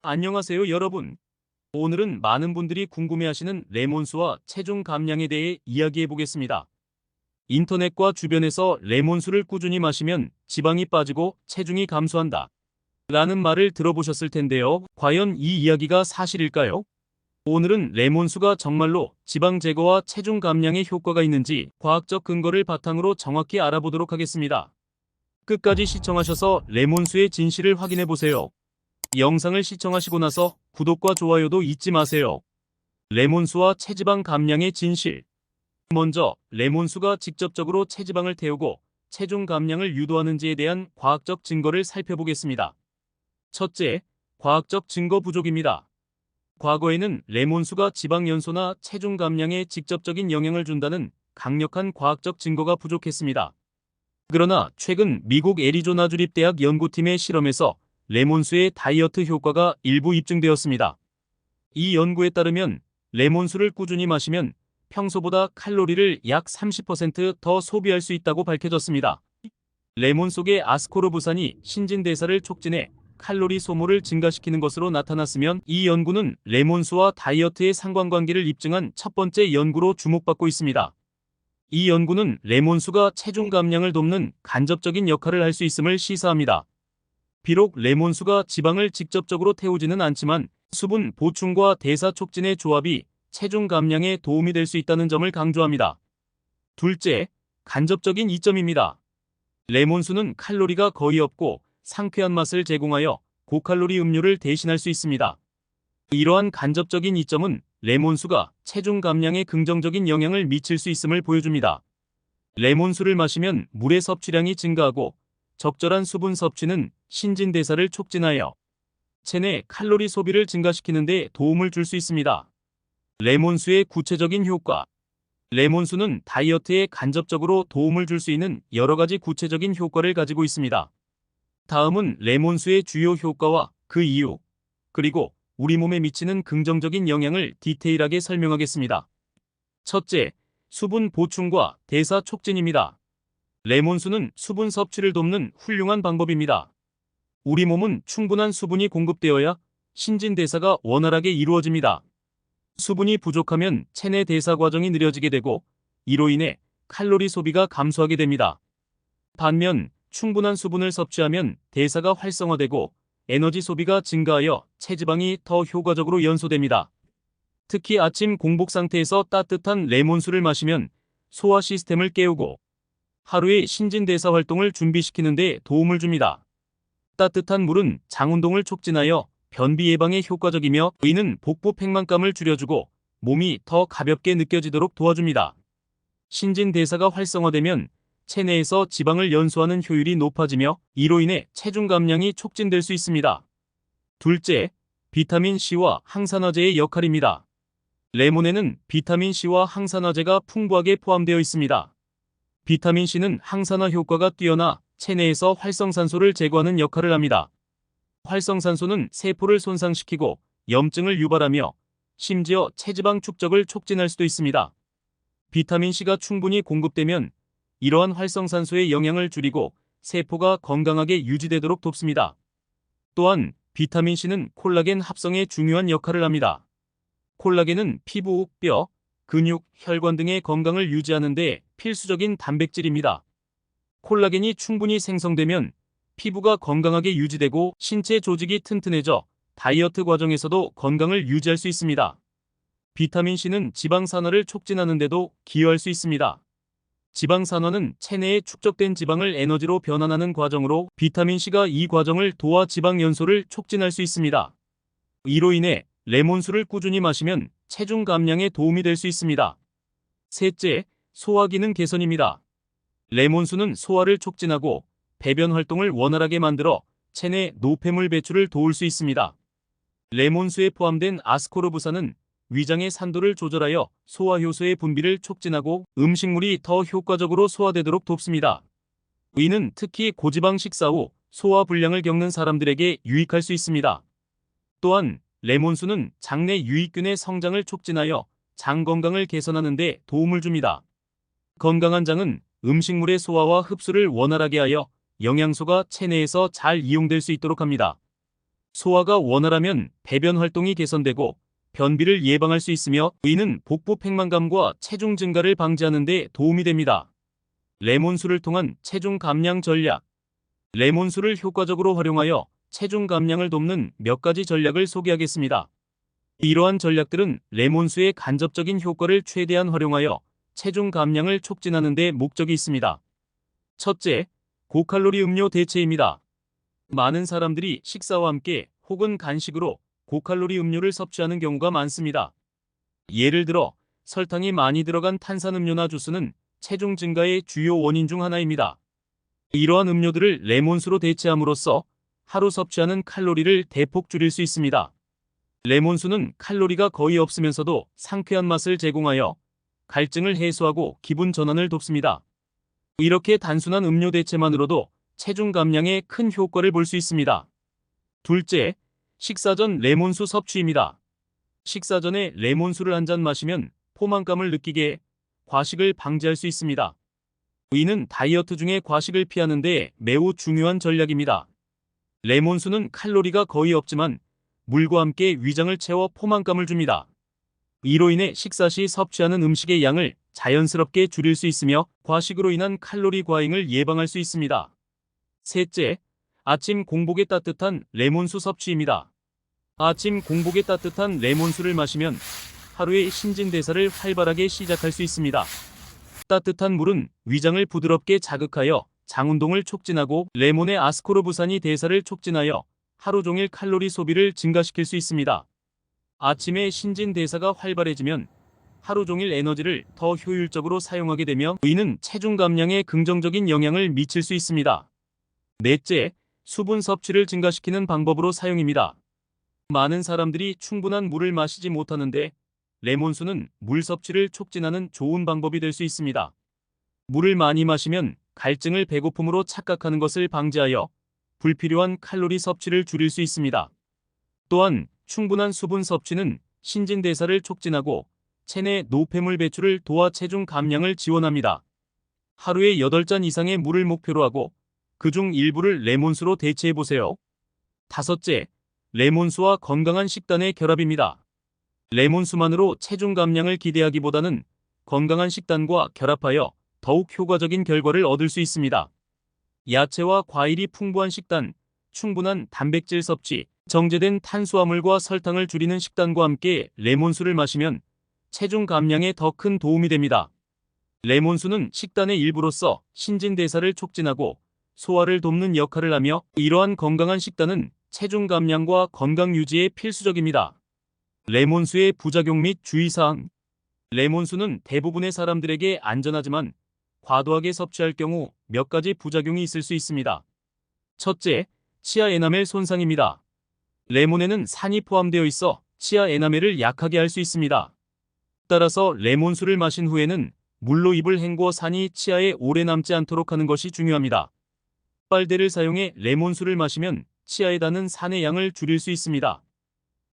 안녕하세요, 여러분. 오늘은 많은 분들이 궁금해하시는 레몬수와 체중 감량에 대해 이야기해 보겠습니다. 인터넷과 주변에서 레몬수를 꾸준히 마시면 지방이 빠지고 체중이 감소한다 라는 말을 들어보셨을 텐데요. 과연 이 이야기가 사실일까요? 오늘은 레몬수가 정말로 지방 제거와 체중 감량에 효과가 있는지 과학적 근거를 바탕으로 정확히 알아보도록 하겠습니다. 끝까지 시청하셔서 레몬수의 진실을 확인해 보세요. 영상을 시청하시고 나서 구독과 좋아요도 잊지 마세요. 레몬수와 체지방 감량의 진실. 먼저 레몬수가 직접적으로 체지방을 태우고 체중 감량을 유도하는지에 대한 과학적 증거를 살펴보겠습니다. 첫째, 과학적 증거 부족입니다. 과거에는 레몬수가 지방 연소나 체중 감량에 직접적인 영향을 준다는 강력한 과학적 증거가 부족했습니다. 그러나 최근 미국 애리조나 주립대학 연구팀의 실험에서 레몬수의 다이어트 효과가 일부 입증되었습니다. 이 연구에 따르면 레몬수를 꾸준히 마시면 평소보다 칼로리를 약 30% 더 소비할 수 있다고 밝혀졌습니다. 레몬 속의 아스코르부산이 신진대사를 촉진해 칼로리 소모를 증가시키는 것으로 나타났으면 이 연구는 레몬수와 다이어트의 상관관계를 입증한 첫 번째 연구로 주목받고 있습니다. 이 연구는 레몬수가 체중 감량을 돕는 간접적인 역할을 할 수 있음을 시사합니다. 비록 레몬수가 지방을 직접적으로 태우지는 않지만 수분 보충과 대사 촉진의 조합이 체중 감량에 도움이 될 수 있다는 점을 강조합니다. 둘째, 간접적인 이점입니다. 레몬수는 칼로리가 거의 없고 상쾌한 맛을 제공하여 고칼로리 음료를 대신할 수 있습니다. 이러한 간접적인 이점은 레몬수가 체중 감량에 긍정적인 영향을 미칠 수 있음을 보여줍니다. 레몬수를 마시면 물의 섭취량이 증가하고 적절한 수분 섭취는 신진대사를 촉진하여 체내 칼로리 소비를 증가시키는 데 도움을 줄 수 있습니다. 레몬수의 구체적인 효과. 레몬수는 다이어트에 간접적으로 도움을 줄 수 있는 여러 가지 구체적인 효과를 가지고 있습니다. 다음은 레몬수의 주요 효과와 그 이유, 그리고 우리 몸에 미치는 긍정적인 영향을 디테일하게 설명하겠습니다. 첫째, 수분 보충과 대사 촉진입니다. 레몬수는 수분 섭취를 돕는 훌륭한 방법입니다. 우리 몸은 충분한 수분이 공급되어야 신진대사가 원활하게 이루어집니다. 수분이 부족하면 체내 대사 과정이 느려지게 되고 이로 인해 칼로리 소비가 감소하게 됩니다. 반면 충분한 수분을 섭취하면 대사가 활성화되고 에너지 소비가 증가하여 체지방이 더 효과적으로 연소됩니다. 특히 아침 공복 상태에서 따뜻한 레몬수를 마시면 소화 시스템을 깨우고 하루의 신진대사 활동을 준비시키는 데 도움을 줍니다. 따뜻한 물은 장운동을 촉진하여 변비 예방에 효과적이며 이는 복부 팽만감을 줄여주고 몸이 더 가볍게 느껴지도록 도와줍니다. 신진대사가 활성화되면 체내에서 지방을 연소하는 효율이 높아지며 이로 인해 체중 감량이 촉진될 수 있습니다. 둘째, 비타민C와 항산화제의 역할입니다. 레몬에는 비타민C와 항산화제가 풍부하게 포함되어 있습니다. 비타민C는 항산화 효과가 뛰어나 체내에서 활성산소를 제거하는 역할을 합니다. 활성산소는 세포를 손상시키고 염증을 유발하며 심지어 체지방 축적을 촉진할 수도 있습니다. 비타민C가 충분히 공급되면 이러한 활성산소의 영향을 줄이고 세포가 건강하게 유지되도록 돕습니다. 또한 비타민C는 콜라겐 합성에 중요한 역할을 합니다. 콜라겐은 피부, 뼈, 근육, 혈관 등의 건강을 유지하는 데 필수적인 단백질입니다. 콜라겐이 충분히 생성되면 피부가 건강하게 유지되고 신체 조직이 튼튼해져 다이어트 과정에서도 건강을 유지할 수 있습니다. 비타민C는 지방산화를 촉진하는 데도 기여할 수 있습니다. 지방산화는 체내에 축적된 지방을 에너지로 변환하는 과정으로 비타민C가 이 과정을 도와 지방 연소를 촉진할 수 있습니다. 이로 인해 레몬수를 꾸준히 마시면 체중 감량에 도움이 될 수 있습니다. 셋째, 소화 기능 개선입니다. 레몬수는 소화를 촉진하고 배변 활동을 원활하게 만들어 체내 노폐물 배출을 도울 수 있습니다. 레몬수에 포함된 아스코르부산은 위장의 산도를 조절하여 소화효소의 분비를 촉진하고 음식물이 더 효과적으로 소화되도록 돕습니다. 이는 특히 고지방 식사 후 소화 불량을 겪는 사람들에게 유익할 수 있습니다. 또한 레몬수는 장내 유익균의 성장을 촉진하여 장 건강을 개선하는 데 도움을 줍니다. 건강한 장은 음식물의 소화와 흡수를 원활하게 하여 영양소가 체내에서 잘 이용될 수 있도록 합니다. 소화가 원활하면 배변 활동이 개선되고 변비를 예방할 수 있으며 의는 복부 팽만감과 체중 증가를 방지하는 데 도움이 됩니다. 레몬수를 통한 체중 감량 전략. 레몬수를 효과적으로 활용하여 체중 감량을 돕는 몇 가지 전략을 소개하겠습니다. 이러한 전략들은 레몬수의 간접적인 효과를 최대한 활용하여 체중 감량을 촉진하는 데 목적이 있습니다. 첫째, 고칼로리 음료 대체입니다. 많은 사람들이 식사와 함께 혹은 간식으로 고칼로리 음료를 섭취하는 경우가 많습니다. 예를 들어 설탕이 많이 들어간 탄산음료나 주스는 체중 증가의 주요 원인 중 하나입니다. 이러한 음료들을 레몬수로 대체함으로써 하루 섭취하는 칼로리를 대폭 줄일 수 있습니다. 레몬수는 칼로리가 거의 없으면서도 상쾌한 맛을 제공하여 갈증을 해소하고 기분 전환을 돕습니다. 이렇게 단순한 음료 대체만으로도 체중 감량에 큰 효과를 볼 수 있습니다. 둘째, 식사 전 레몬수 섭취입니다. 식사 전에 레몬수를 한 잔 마시면 포만감을 느끼게 해 과식을 방지할 수 있습니다. 이는 다이어트 중에 과식을 피하는 데 매우 중요한 전략입니다. 레몬수는 칼로리가 거의 없지만 물과 함께 위장을 채워 포만감을 줍니다. 이로 인해 식사 시 섭취하는 음식의 양을 자연스럽게 줄일 수 있으며 과식으로 인한 칼로리 과잉을 예방할 수 있습니다. 셋째, 아침 공복에 따뜻한 레몬수 섭취입니다. 아침 공복에 따뜻한 레몬수를 마시면 하루의 신진대사를 활발하게 시작할 수 있습니다. 따뜻한 물은 위장을 부드럽게 자극하여 장운동을 촉진하고 레몬의 아스코르브산이 대사를 촉진하여 하루 종일 칼로리 소비를 증가시킬 수 있습니다. 아침에 신진대사가 활발해지면 하루 종일 에너지를 더 효율적으로 사용하게 되며 이는 체중 감량에 긍정적인 영향을 미칠 수 있습니다. 넷째, 수분 섭취를 증가시키는 방법으로 사용입니다. 많은 사람들이 충분한 물을 마시지 못하는데 레몬수는 물 섭취를 촉진하는 좋은 방법이 될 수 있습니다. 물을 많이 마시면 갈증을 배고픔으로 착각하는 것을 방지하여 불필요한 칼로리 섭취를 줄일 수 있습니다. 또한 충분한 수분 섭취는 신진대사를 촉진하고 체내 노폐물 배출을 도와 체중 감량을 지원합니다. 하루에 8잔 이상의 물을 목표로 하고 그중 일부를 레몬수로 대체해보세요. 다섯째, 레몬수와 건강한 식단의 결합입니다. 레몬수만으로 체중 감량을 기대하기보다는 건강한 식단과 결합하여 더욱 효과적인 결과를 얻을 수 있습니다. 야채와 과일이 풍부한 식단, 충분한 단백질 섭취, 정제된 탄수화물과 설탕을 줄이는 식단과 함께 레몬수를 마시면 체중 감량에 더 큰 도움이 됩니다. 레몬수는 식단의 일부로서 신진대사를 촉진하고 소화를 돕는 역할을 하며 이러한 건강한 식단은 체중 감량과 건강 유지에 필수적입니다. 레몬수의 부작용 및 주의사항. 레몬수는 대부분의 사람들에게 안전하지만 과도하게 섭취할 경우 몇 가지 부작용이 있을 수 있습니다. 첫째, 치아 에나멜 손상입니다. 레몬에는 산이 포함되어 있어 치아 에나멜을 약하게 할 수 있습니다. 따라서 레몬수를 마신 후에는 물로 입을 헹궈 산이 치아에 오래 남지 않도록 하는 것이 중요합니다. 빨대를 사용해 레몬수를 마시면 치아에 닿는 산의 양을 줄일 수 있습니다.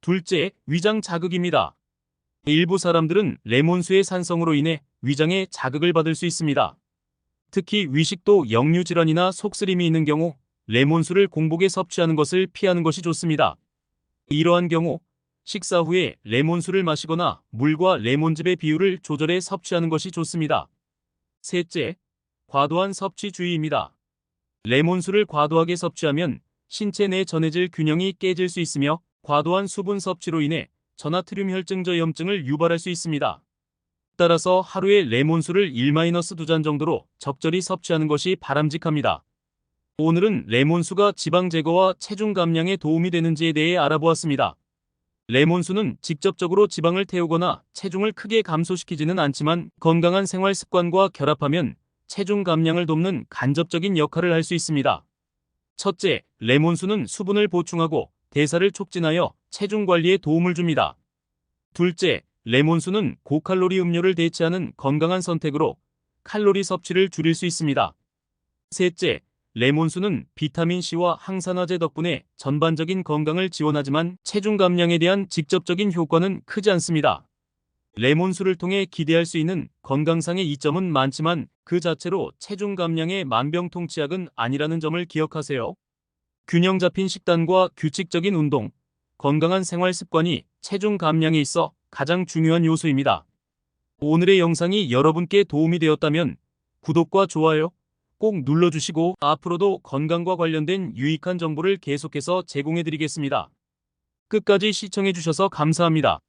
둘째, 위장 자극입니다. 일부 사람들은 레몬수의 산성으로 인해 위장에 자극을 받을 수 있습니다. 특히 위식도 역류 질환이나 속쓰림이 있는 경우 레몬수를 공복에 섭취하는 것을 피하는 것이 좋습니다. 이러한 경우 식사 후에 레몬수를 마시거나 물과 레몬즙의 비율을 조절해 섭취하는 것이 좋습니다. 셋째, 과도한 섭취 주의입니다. 레몬수를 과도하게 섭취하면 신체 내 전해질 균형이 깨질 수 있으며 과도한 수분 섭취로 인해 전하트륨 혈증저염증을 유발할 수 있습니다. 따라서 하루에 레몬수를 1-2잔 정도로 적절히 섭취하는 것이 바람직합니다. 오늘은 레몬수가 지방 제거와 체중 감량에 도움이 되는지에 대해 알아보았습니다. 레몬수는 직접적으로 지방을 태우거나 체중을 크게 감소시키지는 않지만 건강한 생활 습관과 결합하면 체중 감량을 돕는 간접적인 역할을 할 수 있습니다. 첫째, 레몬수는 수분을 보충하고 대사를 촉진하여 체중 관리에 도움을 줍니다. 둘째, 레몬수는 고칼로리 음료를 대체하는 건강한 선택으로 칼로리 섭취를 줄일 수 있습니다. 셋째, 레몬수는 비타민C와 항산화제 덕분에 전반적인 건강을 지원하지만 체중 감량에 대한 직접적인 효과는 크지 않습니다. 레몬수를 통해 기대할 수 있는 건강상의 이점은 많지만 그 자체로 체중 감량의 만병통치약은 아니라는 점을 기억하세요. 균형 잡힌 식단과 규칙적인 운동, 건강한 생활 습관이 체중 감량에 있어 가장 중요한 요소입니다. 오늘의 영상이 여러분께 도움이 되었다면 구독과 좋아요 꼭 눌러주시고 앞으로도 건강과 관련된 유익한 정보를 계속해서 제공해드리겠습니다. 끝까지 시청해주셔서 감사합니다.